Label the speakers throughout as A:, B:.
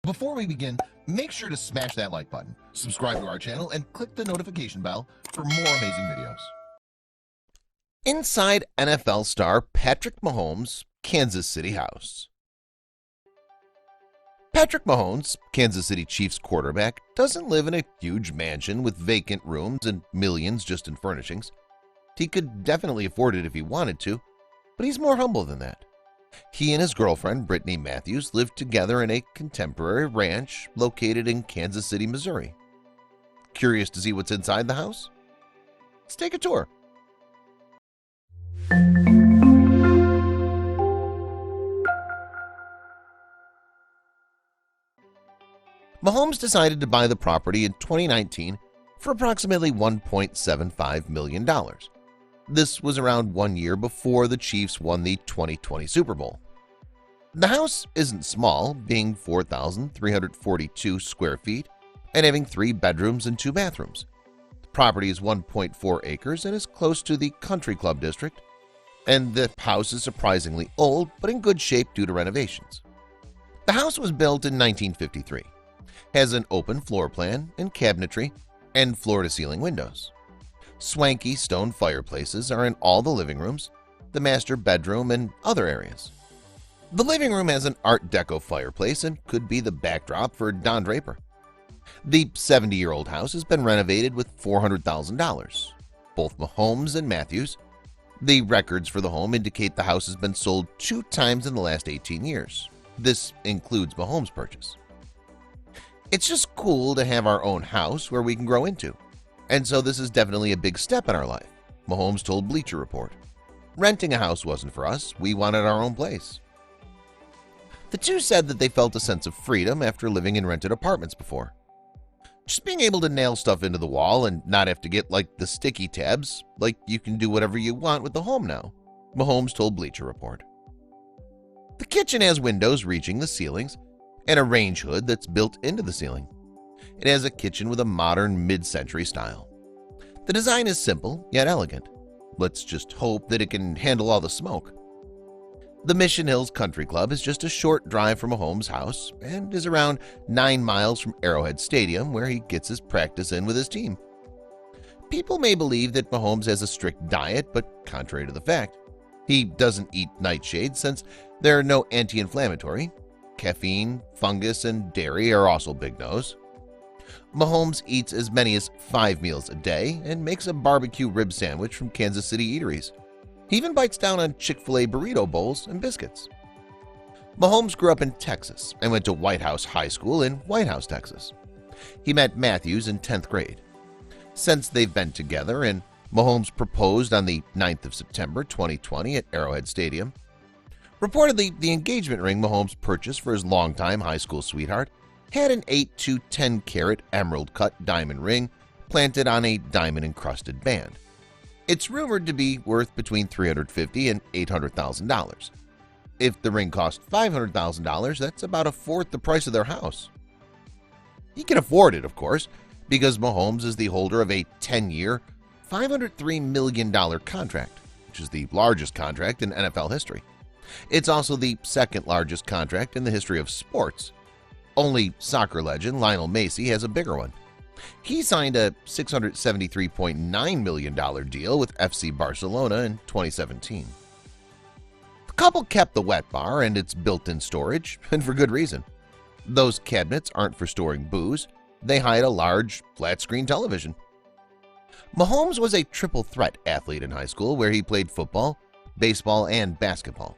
A: Before we begin, make sure to smash that like button, subscribe to our channel, and click the notification bell for more amazing videos. Inside NFL star Patrick Mahomes' Kansas City house. Patrick Mahomes, Kansas City Chiefs quarterback, doesn't live in a huge mansion with vacant rooms and millions just in furnishings. He could definitely afford it if he wanted to, but he's more humble than that. He and his girlfriend, Brittany Matthews, live together in a contemporary ranch located in Kansas City, Missouri. Curious to see what's inside the house? Let's take a tour. Mahomes decided to buy the property in 2019 for approximately $1.75 million. This was around 1 year before the Chiefs won the 2020 Super Bowl. The house isn't small, being 4,342 square feet and having 3 bedrooms and 2 bathrooms. The property is 1.4 acres and is close to the Country Club district, and the house is surprisingly old but in good shape due to renovations. The house was built in 1953, has an open floor plan and cabinetry and floor-to-ceiling windows. Swanky stone fireplaces are in all the living rooms, the master bedroom, and other areas. The living room has an Art Deco fireplace and could be the backdrop for Don Draper. The 70-year-old house has been renovated with $400,000. Both Mahomes and Matthews. The records for the home indicate the house has been sold 2 times in the last 18 years. This includes Mahomes' purchase. It's just cool to have our own house where we can grow into. And so this is definitely a big step in our life, Mahomes told Bleacher Report. Renting a house wasn't for us, we wanted our own place. The two said that they felt a sense of freedom after living in rented apartments before. Just being able to nail stuff into the wall and not have to get like the sticky tabs, like you can do whatever you want with the home now, Mahomes told Bleacher Report. The kitchen has windows reaching the ceilings and a range hood that's built into the ceiling. It has a kitchen with a modern mid-century style. The design is simple yet elegant. Let's just hope that it can handle all the smoke. The Mission Hills Country Club is just a short drive from Mahomes' house and is around 9 miles from Arrowhead Stadium, where he gets his practice in with his team. People may believe that Mahomes has a strict diet, but contrary to the fact, he doesn't eat nightshades since there are no anti-inflammatory. Caffeine, fungus, and dairy are also big no's. Mahomes eats as many as 5 meals a day and makes a barbecue rib sandwich from Kansas City eateries. He even bites down on Chick-fil-A burrito bowls and biscuits. Mahomes grew up in Texas and went to White House High School in White House, Texas. He met Matthews in 10th grade. Since they've been together, and Mahomes proposed on the 9th of September 2020 at Arrowhead Stadium. Reportedly, the engagement ring Mahomes purchased for his longtime high school sweetheart had an 8 to 10 karat emerald-cut diamond ring planted on a diamond-encrusted band. It's rumored to be worth between $350,000 and $800,000. If the ring cost $500,000, that's about a fourth the price of their house. He can afford it, of course, because Mahomes is the holder of a 10-year, $503 million contract, which is the largest contract in NFL history. It's also the second largest contract in the history of sports. Only soccer legend Lionel Messi has a bigger one. He signed a $673.9 million deal with FC Barcelona in 2017. The couple kept the wet bar and its built-in storage, and for good reason. Those cabinets aren't for storing booze, they hide a large, flat-screen television. Mahomes was a triple-threat athlete in high school where he played football, baseball, and basketball.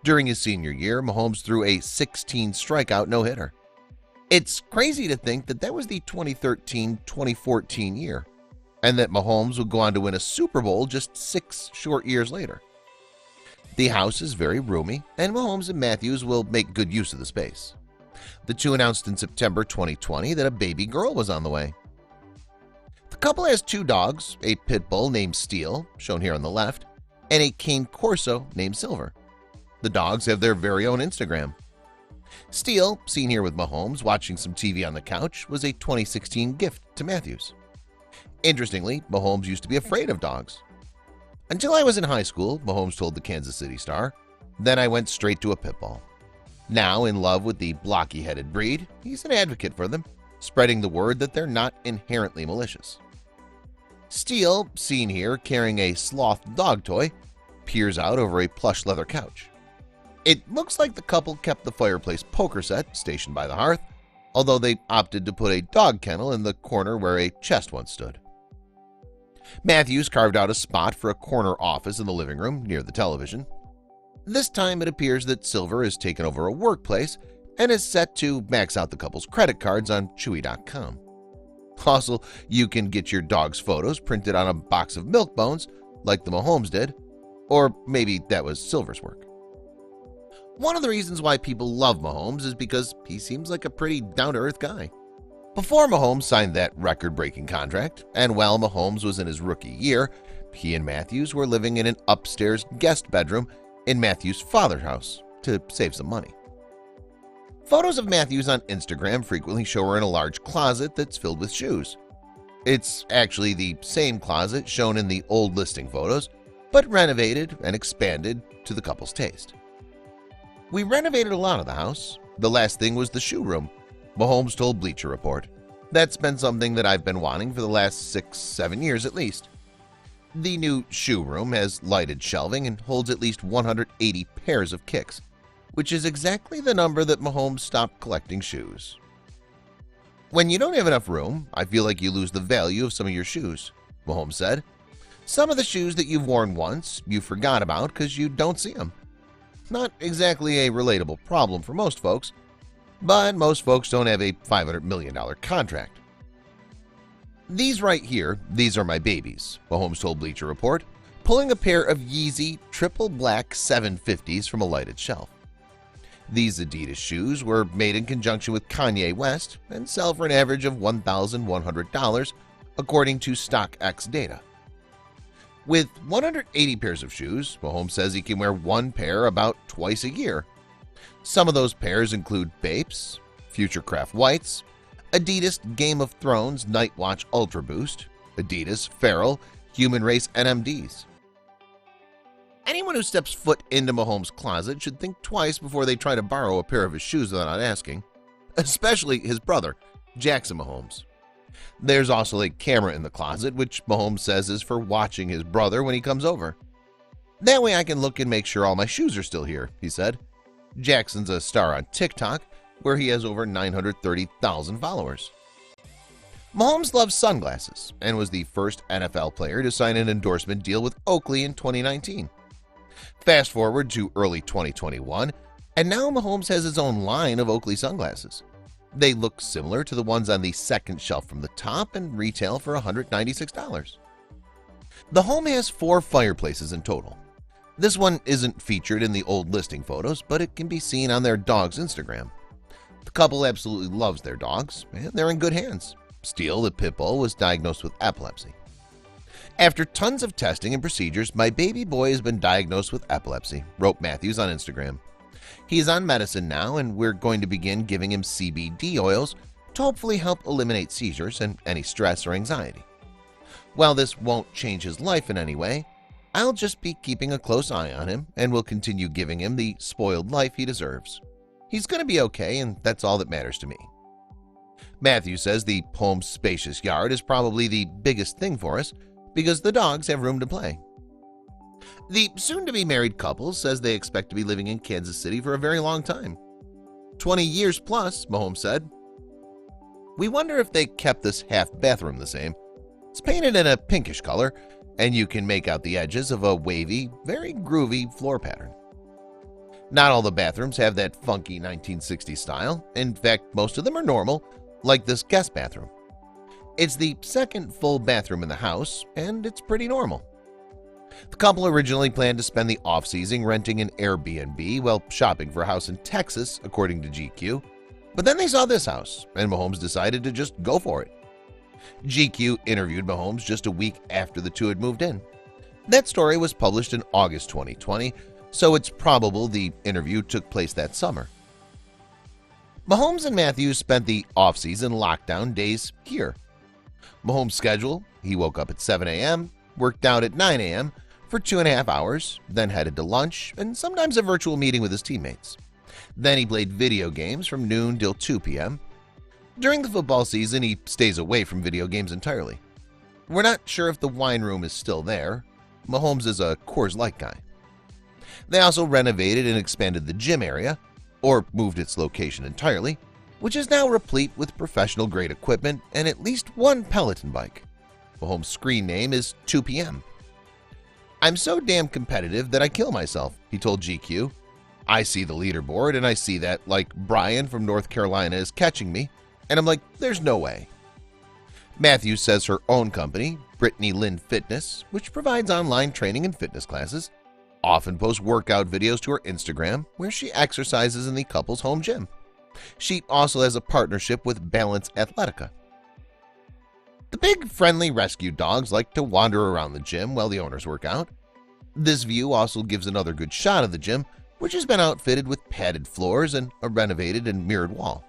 A: During his senior year, Mahomes threw a 16-strikeout no-hitter. It's crazy to think that that was the 2013-2014 year, and that Mahomes would go on to win a Super Bowl just 6 short years later. The house is very roomy, and Mahomes and Matthews will make good use of the space. The two announced in September 2020 that a baby girl was on the way. The couple has 2 dogs, a pit bull named Steel, shown here on the left, and a cane corso named Silver. The dogs have their very own Instagram. Steel, seen here with Mahomes watching some TV on the couch, was a 2016 gift to Matthews. Interestingly, Mahomes used to be afraid of dogs. Until I was in high school, Mahomes told the Kansas City Star, then I went straight to a pit bull. Now in love with the blocky-headed breed, he's an advocate for them, spreading the word that they're not inherently malicious. Steele, seen here carrying a sloth dog toy, peers out over a plush leather couch. It looks like the couple kept the fireplace poker set stationed by the hearth, although they opted to put a dog kennel in the corner where a chest once stood. Matthews carved out a spot for a corner office in the living room near the television. This time it appears that Silver has taken over a workplace and is set to max out the couple's credit cards on Chewy.com. Also, you can get your dog's photos printed on a box of milk bones like the Mahomes did, or maybe that was Silver's work. One of the reasons why people love Mahomes is because he seems like a pretty down-to-earth guy. Before Mahomes signed that record-breaking contract, and while Mahomes was in his rookie year, he and Matthews were living in an upstairs guest bedroom in Matthews' father's house to save some money. Photos of Matthews on Instagram frequently show her in a large closet that's filled with shoes. It's actually the same closet shown in the old listing photos, but renovated and expanded to the couple's taste. "We renovated a lot of the house. The last thing was the shoe room," Mahomes told Bleacher Report. "That's been something that I've been wanting for the last 6-7 years at least." The new shoe room has lighted shelving and holds at least 180 pairs of kicks, which is exactly the number that Mahomes stopped collecting shoes. "When you don't have enough room, I feel like you lose the value of some of your shoes," Mahomes said. "Some of the shoes that you've worn once, you forgot about because you don't see them." Not exactly a relatable problem for most folks, but most folks don't have a $500 million contract. "These right here, these are my babies," Mahomes told Bleacher Report, pulling a pair of Yeezy triple black 750s from a lighted shelf. These Adidas shoes were made in conjunction with Kanye West and sell for an average of $1,100, according to StockX data. With 180 pairs of shoes, Mahomes says he can wear one pair about twice a year. Some of those pairs include Bapes, Futurecraft Whites, Adidas Game of Thrones Night Watch Ultra Boost, Adidas Feral Human Race NMDs. Anyone who steps foot into Mahomes' closet should think twice before they try to borrow a pair of his shoes without asking, especially his brother, Jackson Mahomes. There's also a camera in the closet, which Mahomes says is for watching his brother when he comes over. "That way I can look and make sure all my shoes are still here," he said. Jackson's a star on TikTok, where he has over 930,000 followers. Mahomes loves sunglasses and was the first NFL player to sign an endorsement deal with Oakley in 2019. Fast forward to early 2021, and now Mahomes has his own line of Oakley sunglasses. They look similar to the ones on the second shelf from the top and retail for $196. The home has 4 fireplaces in total. This one isn't featured in the old listing photos, but it can be seen on their dog's Instagram. The couple absolutely loves their dogs, and they're in good hands. Steele, the pit bull, was diagnosed with epilepsy. "After tons of testing and procedures, my baby boy has been diagnosed with epilepsy," wrote Matthews on Instagram. "He's on medicine now, and we're going to begin giving him CBD oils to hopefully help eliminate seizures and any stress or anxiety. While this won't change his life in any way, I'll just be keeping a close eye on him and will continue giving him the spoiled life he deserves. He's going to be okay, and that's all that matters to me." Matthews says the home's spacious yard is probably the biggest thing for us because the dogs have room to play. The soon-to-be married couple says they expect to be living in Kansas City for a very long time. 20 years plus, Mahomes said. "We wonder if they kept this half bathroom the same. It's painted in a pinkish color, and you can make out the edges of a wavy, very groovy floor pattern. Not all the bathrooms have that funky 1960s style. In fact, most of them are normal, like this guest bathroom. It's the second full bathroom in the house, and it's pretty normal." The couple originally planned to spend the off-season renting an Airbnb while shopping for a house in Texas, according to GQ, but then they saw this house, and Mahomes decided to just go for it. GQ interviewed Mahomes just a week after the two had moved in. That story was published in August 2020, so it's probable the interview took place that summer. Mahomes and Matthews spent the off-season lockdown days here. Mahomes' schedule: he woke up at 7 a.m., worked out at 9 a.m. for 2.5 hours, then headed to lunch and sometimes a virtual meeting with his teammates. Then he played video games from noon till 2 p.m. During the football season, he stays away from video games entirely. We're not sure if the wine room is still there. Mahomes is a Coors Light guy. They also renovated and expanded the gym area, or moved its location entirely, which is now replete with professional-grade equipment and at least one Peloton bike. Mahomes' screen name is 2 p.m. "I'm so damn competitive that I kill myself," he told GQ. "I see the leaderboard and I see that, like, Brian from North Carolina is catching me, and I'm like, there's no way." Matthews says her own company, Brittany Fitness, which provides online training and fitness classes, often posts workout videos to her Instagram where she exercises in the couple's home gym. She also has a partnership with Balance Athletica. The big, friendly rescue dogs like to wander around the gym while the owners work out. This view also gives another good shot of the gym, which has been outfitted with padded floors and a renovated and mirrored wall.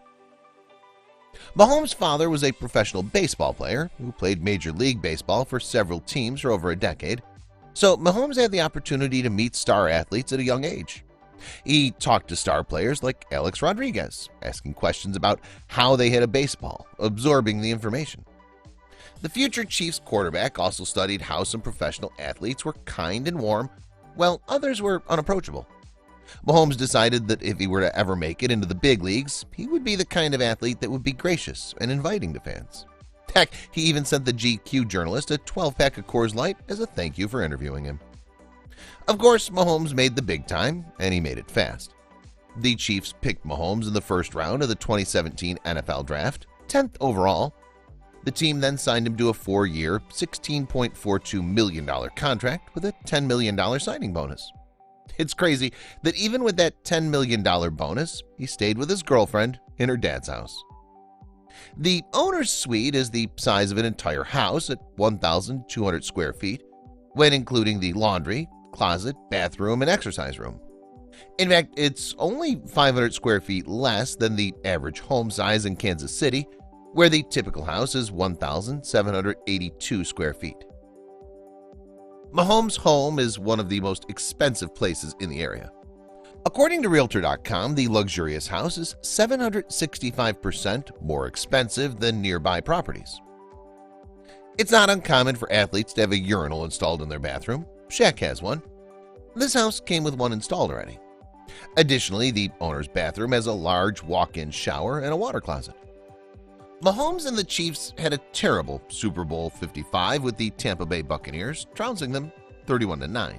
A: Mahomes' father was a professional baseball player who played Major League Baseball for several teams for over a decade, so Mahomes had the opportunity to meet star athletes at a young age. He talked to star players like Alex Rodriguez, asking questions about how they hit a baseball, absorbing the information. The future Chiefs quarterback also studied how some professional athletes were kind and warm, while others were unapproachable. Mahomes decided that if he were to ever make it into the big leagues, he would be the kind of athlete that would be gracious and inviting to fans. Heck, he even sent the GQ journalist a 12-pack of Coors Light as a thank you for interviewing him. Of course, Mahomes made the big time, and he made it fast. The Chiefs picked Mahomes in the first round of the 2017 NFL Draft, 10th overall. The team then signed him to a 4-year, $16.42 million contract with a $10 million signing bonus. It's crazy that even with that $10 million bonus, he stayed with his girlfriend in her dad's house. The owner's suite is the size of an entire house at 1,200 square feet, when including the laundry, closet, bathroom, and exercise room. In fact, it's only 500 square feet less than the average home size in Kansas City, where the typical house is 1,782 square feet. Mahomes' home is one of the most expensive places in the area. According to Realtor.com, the luxurious house is 765% more expensive than nearby properties. It's not uncommon for athletes to have a urinal installed in their bathroom. Shaq has one. This house came with one installed already. Additionally, the owner's bathroom has a large walk-in shower and a water closet. Mahomes and the Chiefs had a terrible Super Bowl 55 with the Tampa Bay Buccaneers, trouncing them 31-9.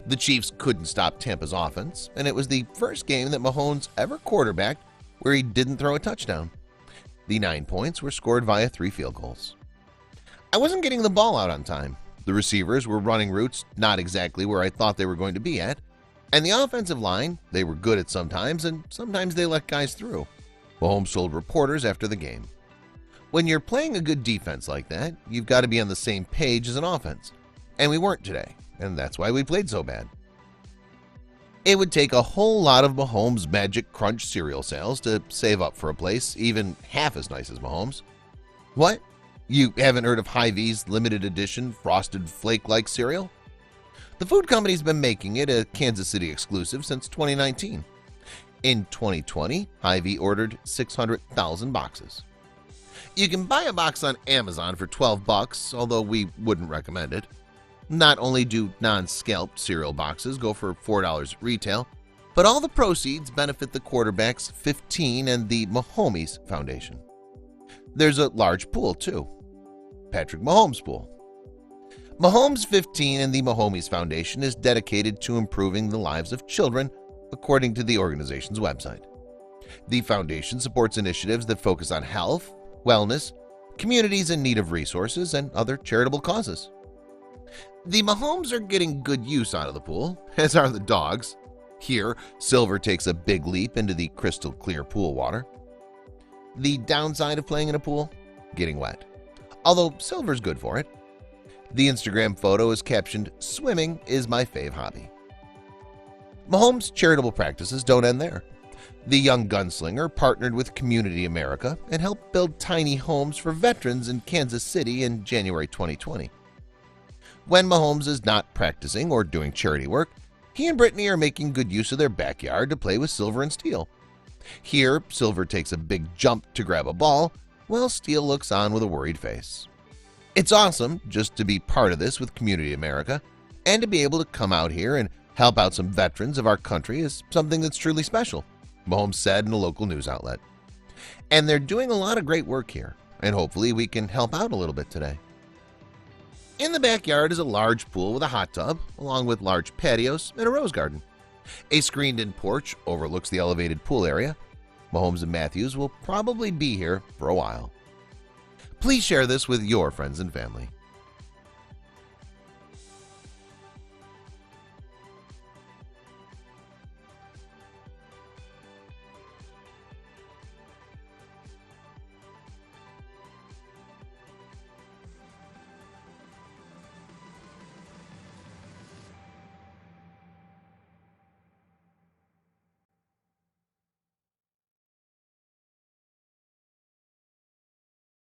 A: The Chiefs couldn't stop Tampa's offense, and it was the first game that Mahomes ever quarterbacked where he didn't throw a touchdown. The 9 points were scored via 3 field goals. "I wasn't getting the ball out on time. The receivers were running routes not exactly where I thought they were going to be at, and the offensive line, they were good at sometimes, and sometimes they let guys through," Mahomes told reporters after the game. When you're playing a good defense like that, you've got to be on the same page as an offense, and we weren't today, and that's why we played so bad. It would take a whole lot of Mahomes' Magic Crunch cereal sales to save up for a place even half as nice as Mahomes. What? You haven't heard of Hy-Vee's limited edition Frosted Flake-like cereal? The food company's been making it a Kansas City exclusive since 2019. In 2020, Hy-Vee ordered 600,000 boxes. You can buy a box on Amazon for $12, although we wouldn't recommend it. Not only do non-scalped cereal boxes go for $4 at retail, but all the proceeds benefit the quarterbacks 15 and the Mahomes Foundation. There's a large pool, too. Patrick Mahomes Pool. Mahomes 15 and the Mahomes Foundation is dedicated to improving the lives of children, according to the organization's website. The foundation supports initiatives that focus on health, wellness, communities in need of resources, and other charitable causes. The Mahomes are getting good use out of the pool, as are the dogs. Here, Silver takes a big leap into the crystal clear pool water. The downside of playing in a pool? Getting wet. Although Silver's good for it. The Instagram photo is captioned, "Swimming is my fave hobby." Mahomes' charitable practices don't end there. The young gunslinger partnered with Community America and helped build tiny homes for veterans in Kansas City in January 2020. When Mahomes is not practicing or doing charity work, He and Brittany are making good use of their backyard to play with Silver and Steel. Here, Silver takes a big jump to grab a ball, while Steel looks on with a worried face. It's awesome just to be part of this with Community America, and to be able to come out here and help out some veterans of our country is something that's truly special, Mahomes said in a local news outlet. And they're doing a lot of great work here, and hopefully we can help out a little bit today. In the backyard is a large pool with a hot tub, along with large patios and a rose garden. A screened-in porch overlooks the elevated pool area. Mahomes and Matthews will probably be here for a while. Please share this with your friends and family.